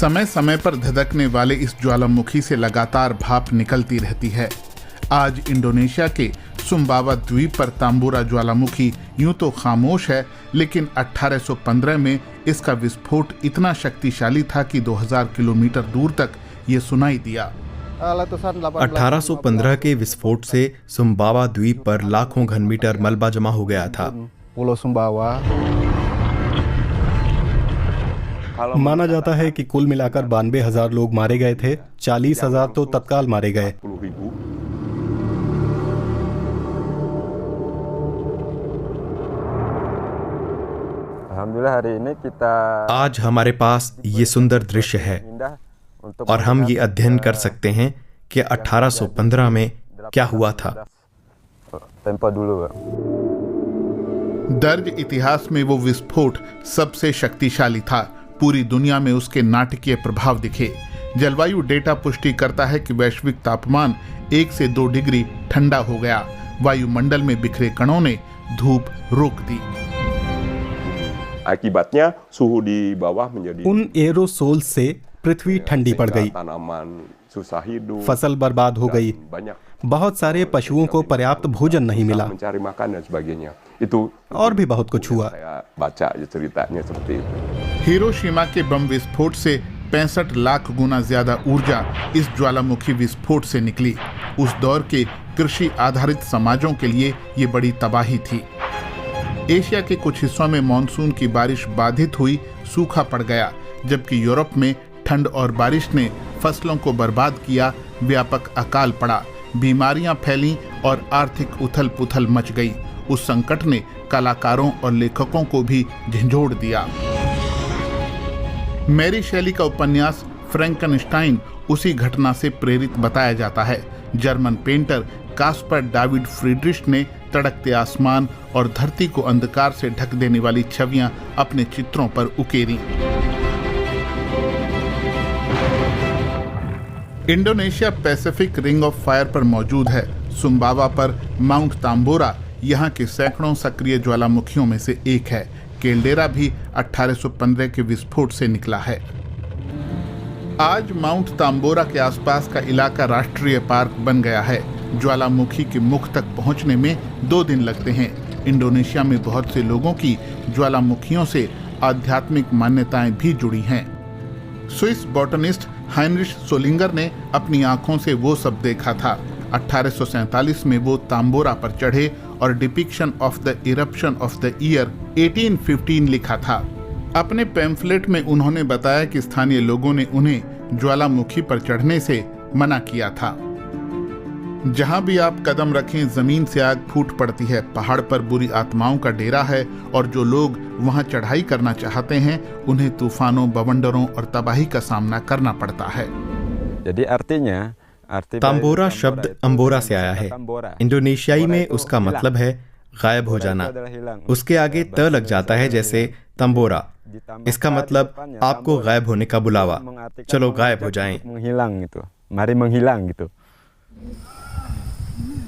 समय समय पर धधकने वाले इस ज्वालामुखी से लगातार भाप निकलती रहती है। आज इंडोनेशिया के सुम्बावा द्वीप पर तांबूरा ज्वालामुखी यूं तो खामोश है, लेकिन 1815 में इसका विस्फोट इतना शक्तिशाली था कि 2000 किलोमीटर दूर तक ये सुनाई दिया। 1815 के विस्फोट से सुम्बावा द्वीप पर लाखों घन मीटर मलबा जमा हो गया था। माना जाता है कि कुल मिलाकर 92,000 लोग मारे गए थे, 40,000 तो तत्काल मारे गए। आज हमारे पास ये सुंदर दृश्य है और हम ये अध्ययन कर सकते हैं कि 1815 में क्या हुआ था। दर्ज इतिहास में वो विस्फोट सबसे शक्तिशाली था। पूरी दुनिया में उसके नाटकीय प्रभाव दिखे। जलवायु डेटा पुष्टि करता है कि वैश्विक तापमान 1 से 2 डिग्री ठंडा हो गया। वायुमंडल में बिखरे कणों ने धूप रोक दी। उन एरोसोल से पृथ्वी ठंडी पड़ गई, फसल बर्बाद हो गई, बहुत सारे पशुओं को पर्याप्त भोजन नहीं मिला और भी बहुत कुछ हुआ। हिरोशिमा के बम विस्फोट से 65 लाख गुना ज्यादा ऊर्जा इस ज्वालामुखी विस्फोट से निकली। उस दौर के कृषि आधारित समाजों के लिए ये बड़ी तबाही थी। एशिया के कुछ हिस्सों में मानसून की बारिश बाधित हुई, सूखा पड़ गया, जबकि यूरोप में ठंड और बारिश ने फसलों को बर्बाद किया। व्यापक अकाल पड़ा, बीमारियां फैलीं और आर्थिक उथल पुथल मच गई। उस संकट ने कलाकारों और लेखकों को भी झंझोड़ दिया। मैरी शेली का उपन्यास फ्रैंकनस्टाइन उसी घटना से प्रेरित बताया जाता है। जर्मन पेंटर कास्पर डाविड फ्रीड्रिश ने तड़कते आसमान और धरती को अंधकार से ढक देने वाली छवियां अपने चित्रों पर उकेरी। Indonesia Pacific ring of fire पर मौजूद है। सुम्बावा पर माउंट तांबोरा यहाँ के सैकड़ों सक्रिय ज्वालामुखियों में से एक है। केल्डेरा भी 1815 के विस्फोट से निकला है। आज माउंट तांबोरा के आसपास का इलाका राष्ट्रीय पार्क बन गया है। ज्वालामुखी के मुख तक पहुंचने में 2 दिन लगते हैं। इंडोनेशिया में बहुत से लोगों की ज्वालामुखियों से आध्यात्मिक मान्यताएं भी जुड़ी हैं। स्विस बॉटनिस्ट हाइनरिश सोलिंगर ने अपनी आंखों से वो सब देखा था। 1847 में वो तांबोरा पर चढ़े और depiction of the eruption of the year 1815 लिखा था। अपने पैम्फलेट में उन्होंने बताया कि स्थानीय लोगों ने उन्हें ज्वालामुखी पर चढ़ने से मना किया था। जहां भी आप कदम रखें जमीन से आग फूट पड़ती है। पहाड़ पर बुरी आत्माओं का डेरा है और जो लोग वहां चढ़ाई करना चाहते हैं उन्हें तूफानों, बवंडरों और तबाही का सामना करना पड़ता है। तांबोरा शब्द अंबोरा से आया है। इंडोनेशियाई में उसका मतलब है गायब हो जाना। उसके आगे त लग जाता है, जैसे तंबोरा। इसका मतलब आपको गायब होने का बुलावा, चलो गायब हो जाएं।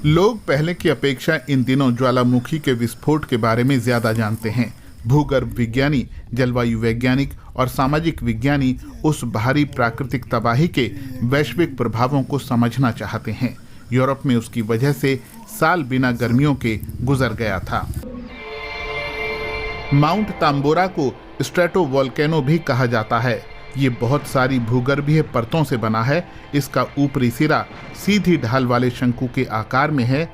लोग पहले की अपेक्षा इन दिनों ज्वालामुखी के विस्फोट के बारे में ज्यादा जानते हैं। भूगर्भ विज्ञानी, जलवायु वैज्ञानिक और सामाजिक विज्ञानी उस भारी प्राकृतिक तबाही के वैश्विक प्रभावों को समझना चाहते हैं। यूरोप में उसकी वजह से साल बिना गर्मियों के गुजर गया था। माउंट तांबोरा को स्ट्रेटोवोल्केनो भी कहा जाता है। ये बहुत सारी भूगर्भीय परतों से बना है। इसका ऊपरी सिरा सीधी ढाल वाले शंकु के आकार में है।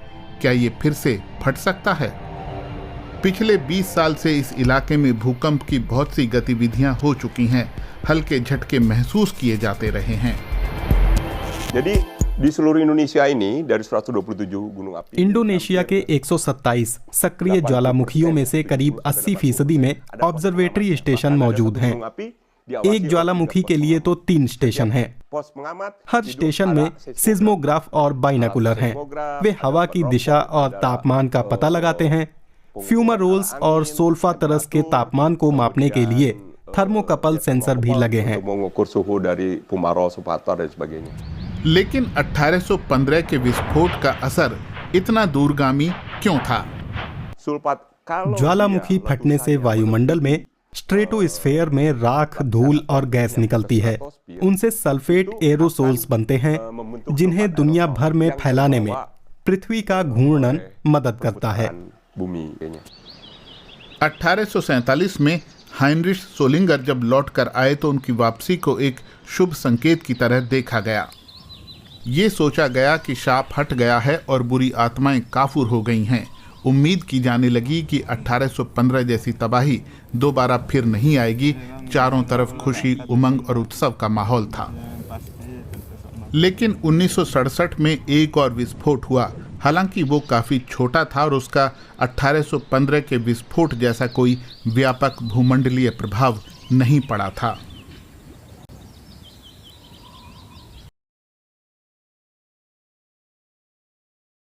क्या ये फिर से फट सकता है? पिछले 20 साल से इस इलाके में भूकंप की बहुत सी गतिविधियां हो चुकी हैं। हल्के झटके महसूस किए जाते रहे हैं। इंडोनेशिया के 127 सक्रिय ज्वालामुखियों में से करीब 80% में ऑब्जर्वेटरी स्टेशन मौजूद हैं। एक ज्वालामुखी के लिए तो 3 स्टेशन हैं। हर स्टेशन में सिस्मोग्राफ और बाइनोकुलर हैं। वे हवा की दिशा और तापमान का पता लगाते हैं। फ्यूमारोल्स और सोल्फातरस के तापमान को मापने के लिए थर्मोकपल सेंसर भी लगे हैं। लेकिन 1815 के विस्फोट का असर इतना दूरगामी क्यों था? ज्वालामुखी फटने से वायुमंडल में स्ट्रेटोस्फेयर में राख, धूल और गैस निकलती है। उनसे सल्फेट एरोसोल्स बनते हैं, जिन्हें दुनिया भर में फैलाने में पृथ्वी का घूर्णन मदद करता है। 1847 में हाइनरिश सोलिंगर जब लौटकर आए तो उनकी वापसी को एक शुभ संकेत की तरह देखा गया। ये सोचा गया कि शाप हट गया है और बुरी आत्माएं काफूर हो गई हैं। उम्मीद की जाने लगी कि 1815 जैसी तबाही दोबारा फिर नहीं आएगी। चारों तरफ खुशी, उमंग और उत्सव का माहौल था। लेकिन 1967 में एक और विस्फोट हुआ। हालांकि वो काफ़ी छोटा था और उसका 1815 के विस्फोट जैसा कोई व्यापक भूमंडलीय प्रभाव नहीं पड़ा था।